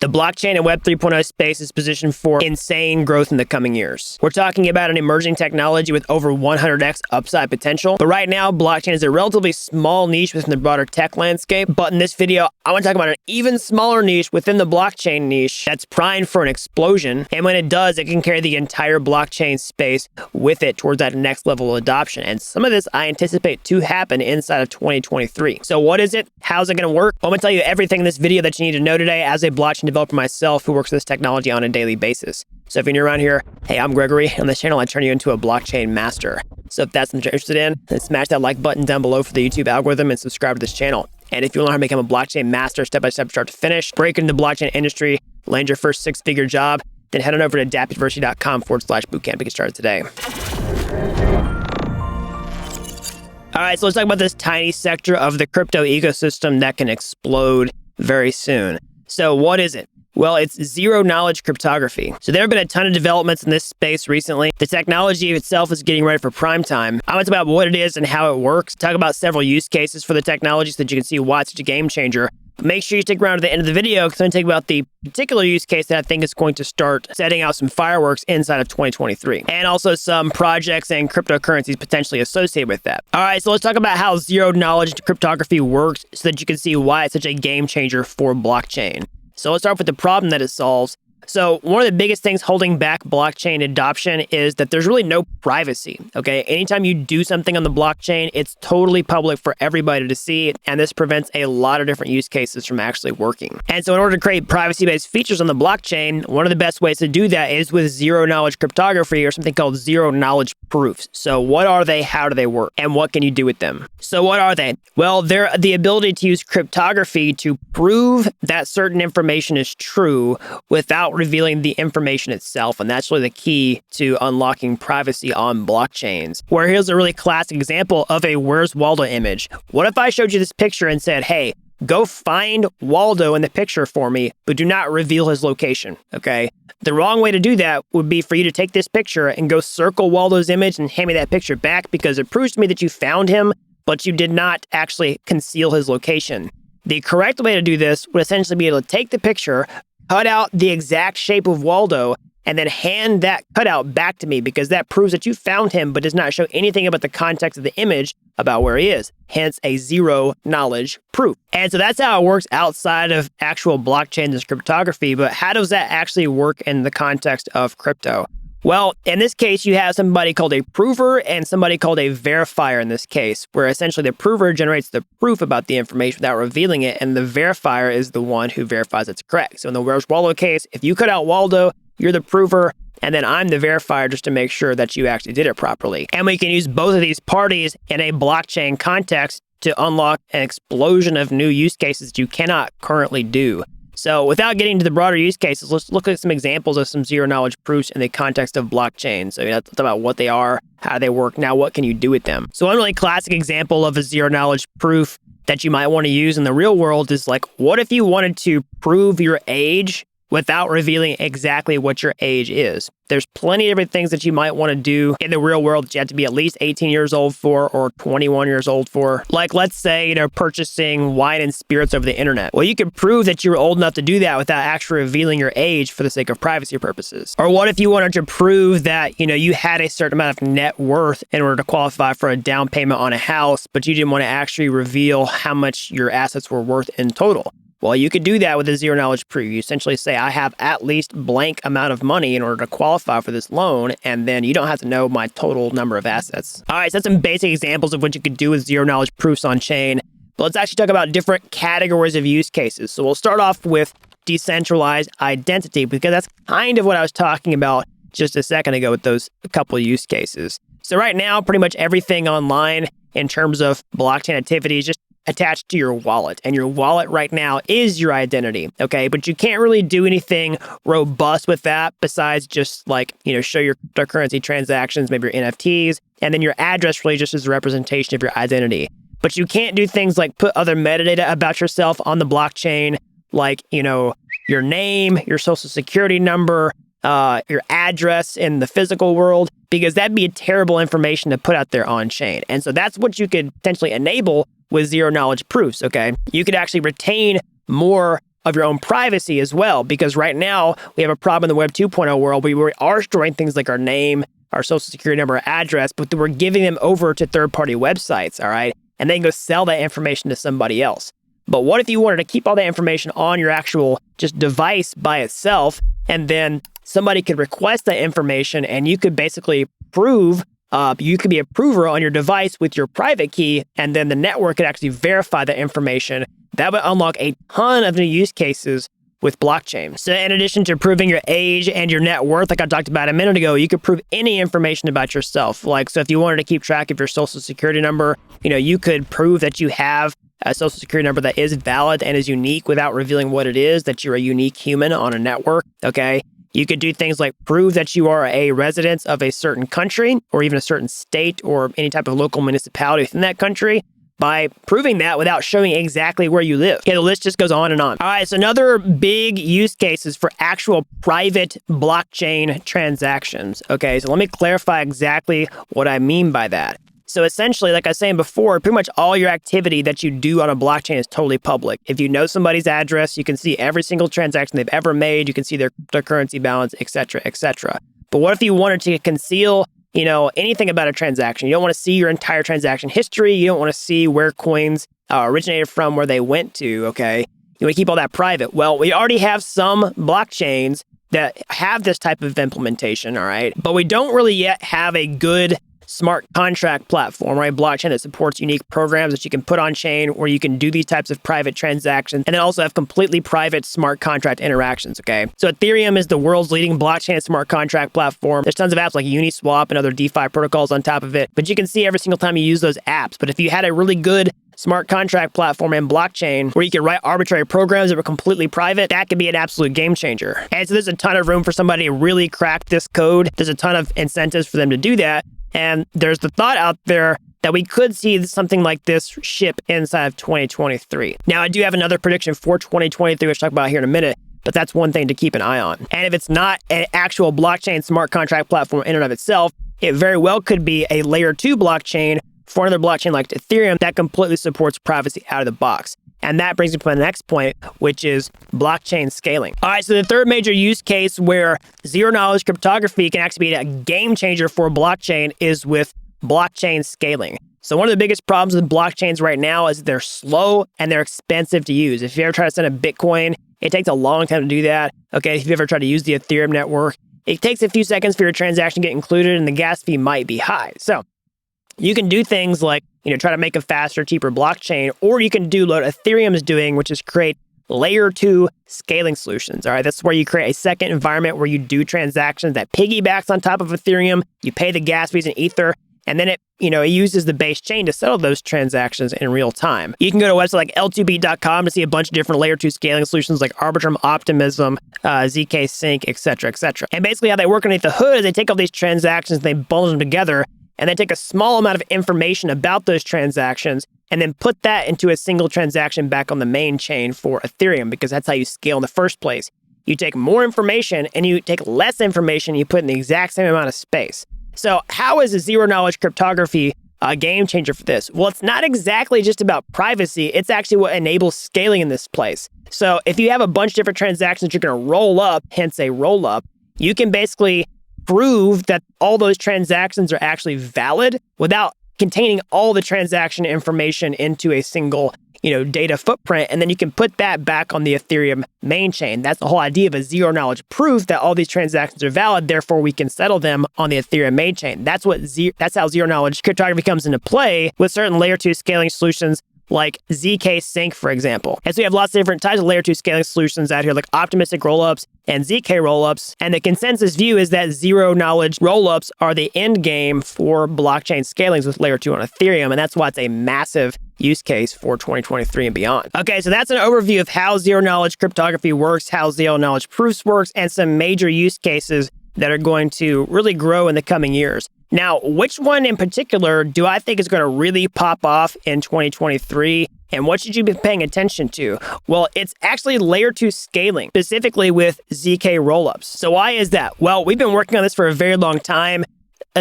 The blockchain and Web 3.0 space is positioned for insane growth in the coming years. We're talking about an emerging technology with over 100x upside potential. But right now, blockchain is a relatively small niche within the broader tech landscape. But in this video, I want to talk about an even smaller niche within the blockchain niche that's primed for an explosion. And when it does, it can carry the entire blockchain space with it towards that next level of adoption. And some of this I anticipate to happen inside of 2023. So what is it? How's it going to work? Well, I'm going to tell you everything in this video that you need to know today as a blockchain developer myself who works with this technology on a daily basis. So if you're new around here, hey, I'm Gregory. On this channel, I turn you into a blockchain master. So if that's what you're interested in, then smash that like button down below for the YouTube algorithm and subscribe to this channel. And if you want to learn how to become a blockchain master step-by-step, start to finish, break into the blockchain industry, land your first six-figure job, then head on over to dappuniversity.com/bootcamp to get started today. All right, so let's talk about this tiny sector of the crypto ecosystem that can explode very soon. So what is it? Well, it's zero-knowledge cryptography. So there have been a ton of developments in this space recently. The technology itself is getting ready for prime time. I want to talk about what it is and how it works. Talk about several use cases for the technology so that you can see why it's such a game changer. But make sure you stick around to the end of the video because I'm going to talk about the particular use case that I think is going to start setting out some fireworks inside of 2023. And also some projects and cryptocurrencies potentially associated with that. All right, so let's talk about how zero-knowledge cryptography works so that you can see why it's such a game changer for blockchain. So let's start with the problem that it solves. So one of the biggest things holding back blockchain adoption is that there's really no privacy, okay? Anytime you do something on the blockchain, it's totally public for everybody to see, and this prevents a lot of different use cases from actually working. And so in order to create privacy-based features on the blockchain, one of the best ways to do that is with zero-knowledge cryptography or something called zero-knowledge proofs. So what are they, how do they work, and what can you do with them? So what are they? Well, they're the ability to use cryptography to prove that certain information is true without revealing the information itself. And that's really the key to unlocking privacy on blockchains. Where here's a really classic example of a Where's Waldo image. What if I showed you this picture and said, hey, go find Waldo in the picture for me, but do not reveal his location, okay? The wrong way to do that would be for you to take this picture and go circle Waldo's image and hand me that picture back because it proves to me that you found him, but you did not actually conceal his location. The correct way to do this would essentially be able to take the picture, cut out the exact shape of Waldo, and then hand that cutout back to me because that proves that you found him but does not show anything about the context of the image about where he is. Hence a zero-knowledge proof. And so that's how it works outside of actual blockchain and cryptography, but how does that actually work in the context of crypto? Well, in this case, you have somebody called a prover and somebody called a verifier in this case, where essentially the prover generates the proof about the information without revealing it, and the verifier is the one who verifies it's correct. So in the Where's Waldo case, if you cut out Waldo, you're the prover, and then I'm the verifier just to make sure that you actually did it properly. And we can use both of these parties in a blockchain context to unlock an explosion of new use cases that you cannot currently do. So without getting into the broader use cases, let's look at some examples of some zero-knowledge proofs in the context of blockchain. So let's talk about what they are, how they work, now what can you do with them. So one really classic example of a zero-knowledge proof that you might want to use in the real world is like, what if you wanted to prove your age without revealing exactly what your age is? There's plenty of different things that you might want to do in the real world that you have to be at least 18 years old for or 21 years old for. Like, let's say, purchasing wine and spirits over the internet. Well, you could prove that you were old enough to do that without actually revealing your age for the sake of privacy purposes. Or what if you wanted to prove that, you had a certain amount of net worth in order to qualify for a down payment on a house, but you didn't want to actually reveal how much your assets were worth in total? Well, you could do that with a zero-knowledge proof. You essentially say, I have at least blank amount of money in order to qualify for this loan, and then you don't have to know my total number of assets. All right, so that's some basic examples of what you could do with zero-knowledge proofs on chain. But let's actually talk about different categories of use cases. So we'll start off with decentralized identity, because that's kind of what I was talking about just a second ago with those couple of use cases. So right now, pretty much everything online in terms of blockchain activity is just attached to your wallet. And your wallet right now is your identity, okay? But you can't really do anything robust with that besides just show your cryptocurrency transactions, maybe your NFTs, and then your address really just is a representation of your identity. But you can't do things like put other metadata about yourself on the blockchain, like, your name, your social security number, your address in the physical world, because that'd be terrible information to put out there on chain. And so that's what you could potentially enable with zero-knowledge proofs, okay? You could actually retain more of your own privacy as well, because right now we have a problem in the Web 2.0 world. We are storing things like our name, our social security number, our address, but we're giving them over to third-party websites, all right? And they can go sell that information to somebody else. But what if you wanted to keep all that information on your actual just device by itself, and then somebody could request that information and you could basically prove, you could be a prover on your device with your private key, and then the network could actually verify that information. That would unlock a ton of new use cases with blockchain. So in addition to proving your age and your net worth, like I talked about a minute ago, you could prove any information about yourself. Like, so if you wanted to keep track of your social security number, you could prove that you have a social security number that is valid and is unique without revealing what it is, that you're a unique human on a network, okay? You could do things like prove that you are a resident of a certain country or even a certain state or any type of local municipality within that country by proving that without showing exactly where you live. Okay, the list just goes on and on. All right, so another big use case is for actual private blockchain transactions. Okay, so let me clarify exactly what I mean by that. So essentially, like I was saying before, pretty much all your activity that you do on a blockchain is totally public. If you know somebody's address, you can see every single transaction they've ever made. You can see their cryptocurrency balance, et cetera, et cetera. But what if you wanted to conceal, anything about a transaction? You don't want to see your entire transaction history. You don't want to see where coins originated from, where they went to, okay? You want to keep all that private. Well, we already have some blockchains that have this type of implementation, all right? But we don't really yet have a good smart contract platform, right? Blockchain that supports unique programs that you can put on chain where you can do these types of private transactions and then also have completely private smart contract interactions, okay? So Ethereum is the world's leading blockchain and smart contract platform. There's tons of apps like Uniswap and other DeFi protocols on top of it, but you can see every single time you use those apps. But if you had a really good smart contract platform and blockchain where you could write arbitrary programs that were completely private, that could be an absolute game changer. And so there's a ton of room for somebody to really crack this code. There's a ton of incentives for them to do that. And there's the thought out there that we could see something like this ship inside of 2023. Now, I do have another prediction for 2023, which I'll talk about here in a minute, but that's one thing to keep an eye on. And if it's not an actual blockchain smart contract platform in and of itself, it very well could be a layer 2 blockchain for another blockchain like Ethereum that completely supports privacy out of the box. And that brings me to my next point, which is blockchain scaling. All right, so the third major use case where zero-knowledge cryptography can actually be a game changer for blockchain is with blockchain scaling. So one of the biggest problems with blockchains right now is they're slow and they're expensive to use. If you ever try to send a Bitcoin, it takes a long time to do that. Okay, if you ever try to use the Ethereum network, it takes a few seconds for your transaction to get included and the gas fee might be high. So you can do things like, try to make a faster, cheaper blockchain, or you can do what Ethereum is doing, which is create layer 2 scaling solutions. All right, that's where you create a second environment where you do transactions that piggybacks on top of Ethereum. You pay the gas fees in Ether, and then it uses the base chain to settle those transactions in real time. You can go to a website like l2b.com to see a bunch of different layer 2 scaling solutions like Arbitrum, Optimism, ZK Sync, et cetera, et cetera. And basically how they work underneath the hood is they take all these transactions, they bundle them together, and then take a small amount of information about those transactions and then put that into a single transaction back on the main chain for Ethereum, because that's how you scale in the first place. You take more information and you take less information, you put in the exact same amount of space. So how is a zero-knowledge cryptography a game changer for this? Well, it's not exactly just about privacy. It's actually what enables scaling in this place. So if you have a bunch of different transactions you're going to roll up, hence a roll-up, you can basically prove that all those transactions are actually valid without containing all the transaction information into a single, data footprint. And then you can put that back on the Ethereum main chain. That's the whole idea of a zero-knowledge proof that all these transactions are valid. Therefore, we can settle them on the Ethereum main chain. That's how zero-knowledge cryptography comes into play with certain layer 2 scaling solutions like ZK Sync, for example. And so we have lots of different types of layer 2 scaling solutions out here, like optimistic rollups and ZK rollups. And the consensus view is that zero-knowledge rollups are the end game for blockchain scalings with layer 2 on Ethereum. And that's why it's a massive use case for 2023 and beyond. Okay, so that's an overview of how zero-knowledge cryptography works, how zero-knowledge proofs works, and some major use cases that are going to really grow in the coming years. Now, which one in particular do I think is going to really pop off in 2023? And what should you be paying attention to? Well, it's actually layer 2 scaling, specifically with ZK rollups. So why is that? Well, we've been working on this for a very long time.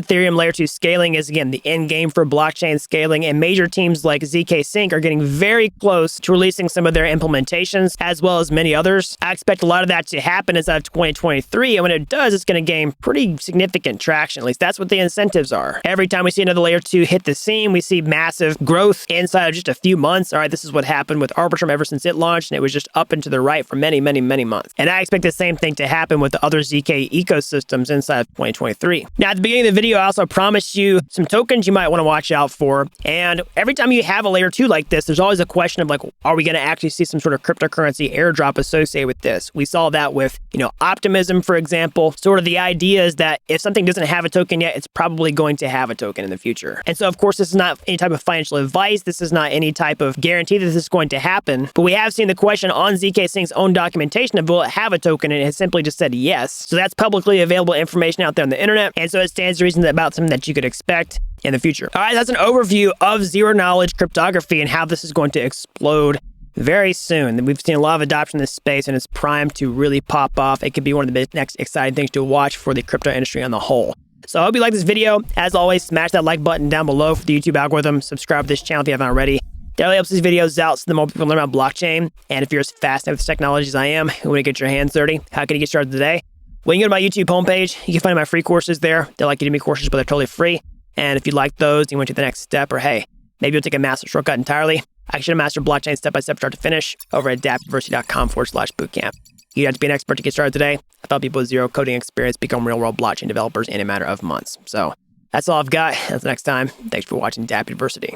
Ethereum layer 2 scaling is, again, the end game for blockchain scaling, and major teams like ZK Sync are getting very close to releasing some of their implementations, as well as many others. I expect a lot of that to happen inside of 2023, and when it does, it's going to gain pretty significant traction. At least that's what the incentives are. Every time we see another layer 2 hit the scene, we see massive growth inside of just a few months. All right, this is what happened with Arbitrum ever since it launched, and it was just up and to the right for many, many, many months. And I expect the same thing to happen with the other ZK ecosystems inside of 2023. Now, at the beginning of the video, I also promised you some tokens you might want to watch out for. And every time you have a layer 2 like this, there's always a question of like, are we going to actually see some sort of cryptocurrency airdrop associated with this? We saw that with, Optimism, for example. Sort of the idea is that if something doesn't have a token yet, it's probably going to have a token in the future. And so, of course, this is not any type of financial advice. This is not any type of guarantee that this is going to happen. But we have seen the question on ZK Sync's own documentation of will it have a token, and it has simply just said yes. So that's publicly available information out there on the internet. And so it stands to reason about something that you could expect in the future. All right, that's an overview of zero-knowledge cryptography and how this is going to explode very soon. We've seen a lot of adoption in this space, and it's primed to really pop off. It could be one of the next exciting things to watch for the crypto industry on the whole. So I hope you like this video. As always, smash that like button down below for the YouTube algorithm. Subscribe to this channel if you haven't already. That really helps these videos out so the more people learn about blockchain. And if you're as fascinated with this technology as I am and want to get your hands dirty, how can you get started today? Well, you can go to my YouTube homepage. You can find my free courses there. They're like Udemy courses, but they're totally free. And if you like those, you want to the next step, or hey, maybe you'll take a master shortcut entirely, I should have mastered blockchain step-by-step start to finish over at dappuniversity.com/bootcamp. You don't have to be an expert to get started today. I thought people with zero coding experience become real-world blockchain developers in a matter of months. So that's all I've got. Until next time, thanks for watching Dapp University.